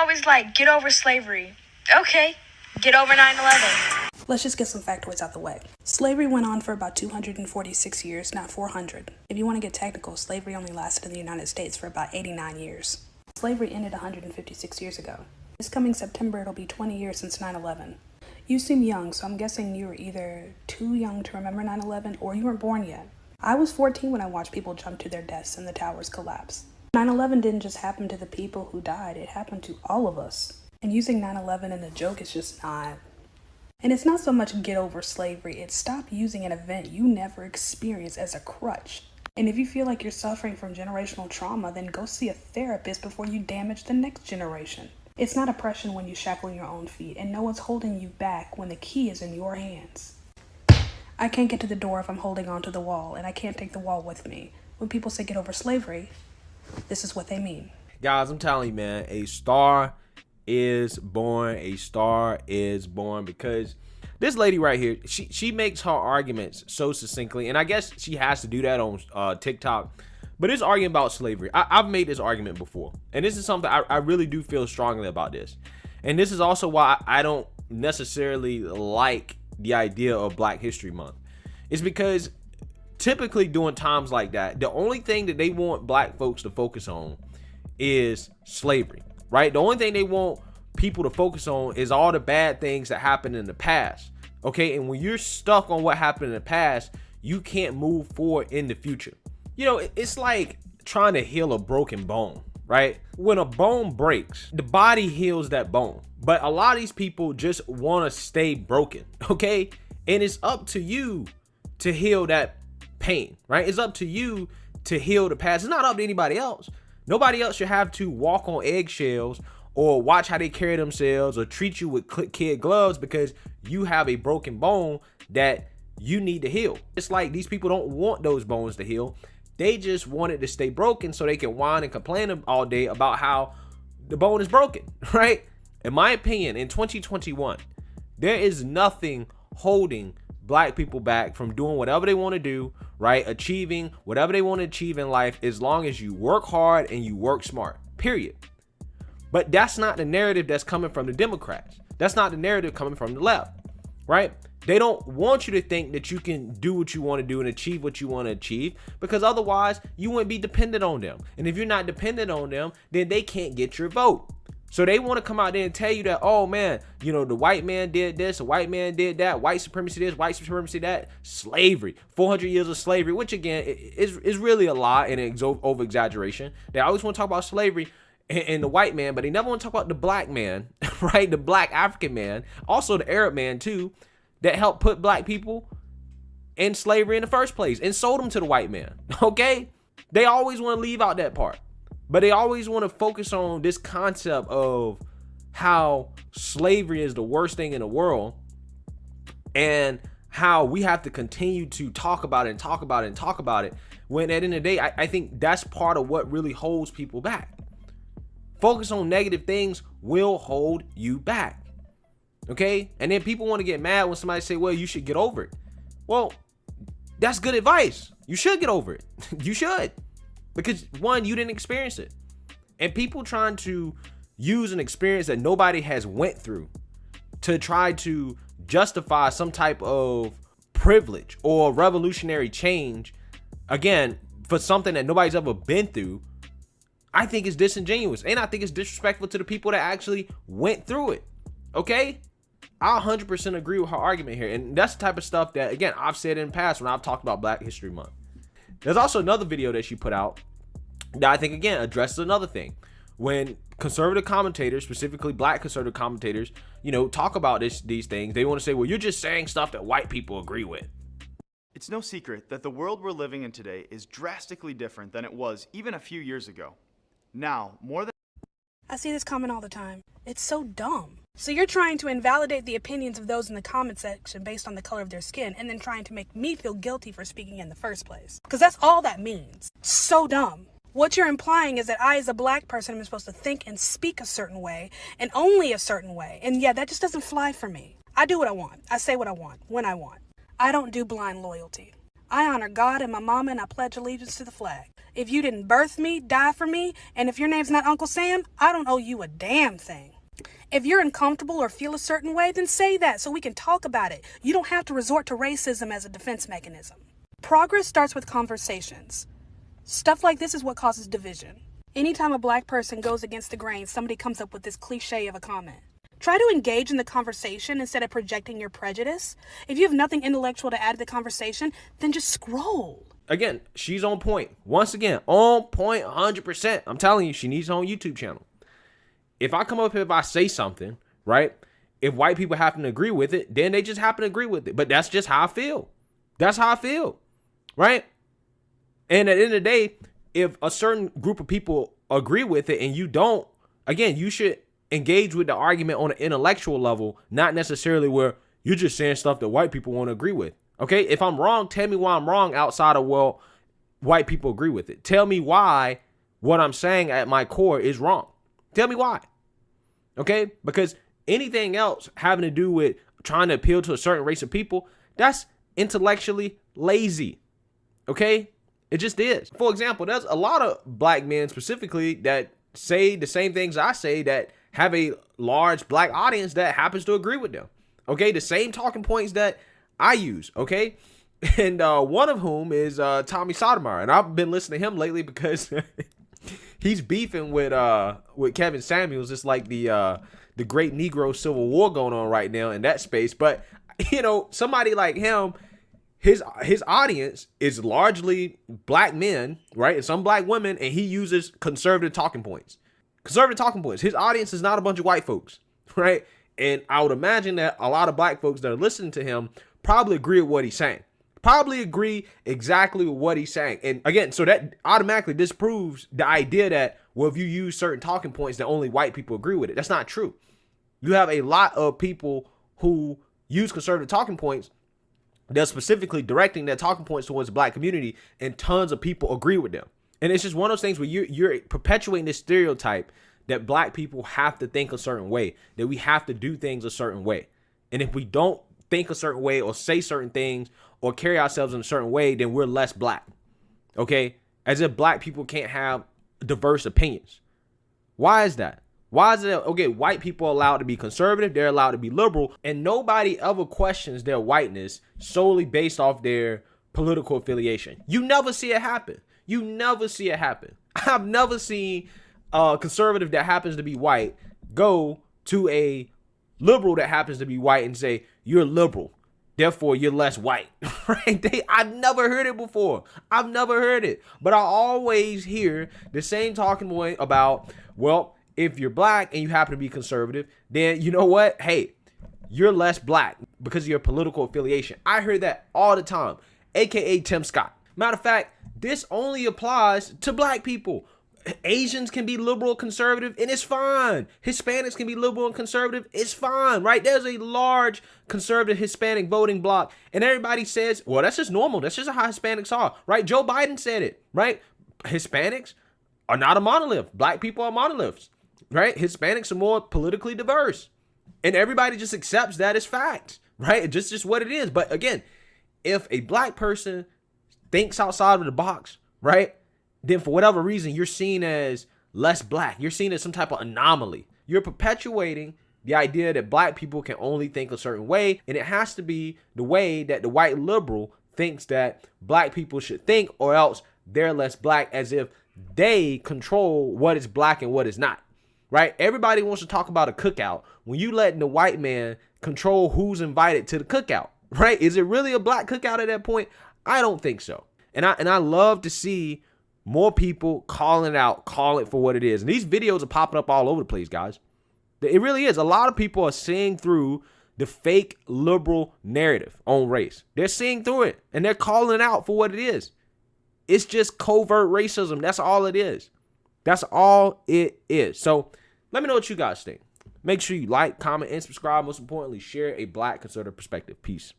always like, get over slavery. Okay, get over 9/11. Let's just get some factoids out the way. Slavery went on for about 246 years, not 400. If you want to get technical, slavery only lasted in the United States for about 89 years. Slavery ended 156 years ago. This coming September, it'll be 20 years since 9/11. You seem young, so I'm guessing you were either too young to remember 9/11 or you weren't born yet. I was 14 when I watched people jump to their deaths and the towers collapse. 9/11 didn't just happen to the people who died, it happened to all of us. And using 9/11 in a joke is just not. And it's not so much get over slavery, it's stop using an event you never experienced as a crutch. And if you feel like you're suffering from generational trauma, then go see a therapist before you damage the next generation. It's not oppression when you shackle your own feet, and no one's holding you back when the key is in your hands. I can't get to the door if I'm holding onto the wall, and I can't take the wall with me. When people say get over slavery, this is what they mean. Guys, I'm telling you, man, a star is born. A star is born, because this lady right here, she makes her arguments so succinctly, and I guess she has to do that on TikTok. But it's arguing about slavery. I've made this argument before, and this is something I really do feel strongly about this. And this is also why I don't necessarily like the idea of Black History Month. It's because typically during times like that, the only thing that they want Black folks to focus on is slavery, right? The only thing they want people to focus on is all the bad things that happened in the past, okay? And when you're stuck on what happened in the past, you can't move forward in the future. You know, it's like trying to heal a broken bone, right? When a bone breaks, the body heals that bone. But a lot of these people just want to stay broken, okay? And it's up to you to heal that pain, right? It's up to you to heal the past. It's not up to anybody else. Nobody else should have to walk on eggshells or watch how they carry themselves or treat you with kid gloves because you have a broken bone that you need to heal. It's like these people don't want those bones to heal. They just want it to stay broken so they can whine and complain all day about how the bone is broken, right? In my opinion, in 2021, there is nothing holding Black people back from doing whatever they want to do, right? Achieving whatever they want to achieve in life, as long as you work hard and you work smart, period. But that's not the narrative that's coming from the Democrats. That's not the narrative coming from the left, right? They don't want you to think that you can do what you want to do and achieve what you want to achieve, because otherwise you wouldn't be dependent on them. And if you're not dependent on them, then they can't get your vote. So they want to come out there and tell you that, oh man, you know, the white man did this, the white man did that, white supremacy this, white supremacy that, slavery, 400 years of slavery, which again is really a lie and an over exaggeration. They always want to talk about slavery and the white man, but they never want to talk about the Black man, right? The Black African man, also the Arab man too, that helped put Black people in slavery in the first place and sold them to the white man, okay? They always want to leave out that part, but they always want to focus on this concept of how slavery is the worst thing in the world and how we have to continue to talk about it and talk about it and talk about it, when at the end of the day, I think that's part of what really holds people back. Focus on negative things will hold you back. Okay? And then people want to get mad when somebody say, well, you should get over it. Well, that's good advice. You should get over it. You should. Because one, you didn't experience it. And people trying to use an experience that nobody has went through to try to justify some type of privilege or revolutionary change, again, for something that nobody's ever been through, I think is disingenuous. And I think it's disrespectful to the people that actually went through it. Okay? I 100% agree with her argument here. And that's the type of stuff that, again, I've said in the past when I've talked about Black History Month. There's also another video that she put out that I think, again, addresses another thing. When conservative commentators, specifically Black conservative commentators, you know, talk about these things, they want to say, well, you're just saying stuff that white people agree with. It's no secret that the world we're living in today is drastically different than it was even a few years ago. Now, more than... I see this comment all the time. It's so dumb. So you're trying to invalidate the opinions of those in the comment section based on the color of their skin, and then trying to make me feel guilty for speaking in the first place. Because that's all that means. So dumb. What you're implying is that I, as a Black person, am supposed to think and speak a certain way, and only a certain way. And yeah, that just doesn't fly for me. I do what I want. I say what I want, when I want. I don't do blind loyalty. I honor God and my mama, and I pledge allegiance to the flag. If you didn't birth me, die for me, and if your name's not Uncle Sam, I don't owe you a damn thing. If you're uncomfortable or feel a certain way, then say that so we can talk about it. You don't have to resort to racism as a defense mechanism. Progress starts with conversations. Stuff like this is what causes division. Anytime a black person goes against the grain, somebody comes up with this cliche of a comment. Try to engage in the conversation instead of projecting your prejudice. If you have nothing intellectual to add to the conversation, then just scroll. Again, she's on point. Once again, on point 100%. I'm telling you, she needs her own YouTube channel. If I come up here, if I say something, right, if white people happen to agree with it, then they just happen to agree with it. But that's just how I feel. That's how I feel, right? And at the end of the day, if a certain group of people agree with it and you don't, again, you should engage with the argument on an intellectual level, not necessarily where you're just saying stuff that white people want to agree with. Okay, if I'm wrong, tell me why I'm wrong outside of, well, white people agree with it. Tell me why what I'm saying at my core is wrong. Tell me why. Okay, because anything else having to do with trying to appeal to a certain race of people, that's intellectually lazy. Okay, it just is. For example, there's a lot of black men specifically that say the same things I say that have a large black audience that happens to agree with them. Okay, the same talking points that I use. Okay, and one of whom is Tommy Sotomayor, and I've been listening to him lately because he's beefing with Kevin Samuels. It's like the great Negro Civil War going on right now in that space. But you know, somebody like him, his audience is largely black men, right, and some black women, and he uses conservative talking points. Conservative talking points. His audience is not a bunch of white folks, right? And I would imagine that a lot of black folks that are listening to him probably agree with what he's saying. Probably agree exactly with what he's saying. And again, so that automatically disproves the idea that, well, if you use certain talking points that only white people agree with it. That's not true. You have a lot of people who use conservative talking points. They're specifically directing their talking points towards the black community, and tons of people agree with them. And it's just one of those things where you're perpetuating this stereotype that black people have to think a certain way, that we have to do things a certain way. And if we don't think a certain way or say certain things or carry ourselves in a certain way, then we're less black. Okay? As if black people can't have diverse opinions. Why is that? Why is it that, okay, white people are allowed to be conservative, they're allowed to be liberal, and nobody ever questions their whiteness solely based off their political affiliation? You never see it happen. You never see it happen. I've never seen a conservative that happens to be white go to a liberal that happens to be white and say, you're liberal, therefore you're less white. Right? I've never heard it before. I've never heard it. But I always hear the same talking point about, well, if you're black and you happen to be conservative, then you know what? Hey, you're less black because of your political affiliation. I hear that all the time, aka Tim Scott. Matter of fact, this only applies to black people. Asians can be liberal, conservative, and it's fine. Hispanics can be liberal and conservative. It's fine, right? There's a large conservative Hispanic voting bloc, and everybody says, well, that's just normal. That's just how Hispanics are, right? Joe Biden said it, right? Hispanics are not a monolith. Black people are monoliths, right? Hispanics are more politically diverse, and everybody just accepts that as fact, right? It's just what it is. But again, if a black person thinks outside of the box, right, then for whatever reason, you're seen as less black. You're seen as some type of anomaly. You're perpetuating the idea that black people can only think a certain way, and it has to be the way that the white liberal thinks that black people should think, or else they're less black, as if they control what is black and what is not, right? Everybody wants to talk about a cookout when you letting the white man control who's invited to the cookout, right? Is it really a black cookout at that point? I don't think so. And I love to see more people calling it out, call it for what it is. And these videos are popping up all over the place, guys. It really is. A lot of people are seeing through the fake liberal narrative on race. They're seeing through it, and they're calling it out for what it is. It's just covert racism. That's all it is. That's all it is. So let me know what you guys think. Make sure you like, comment, and subscribe. Most importantly, share a black conservative perspective. Peace.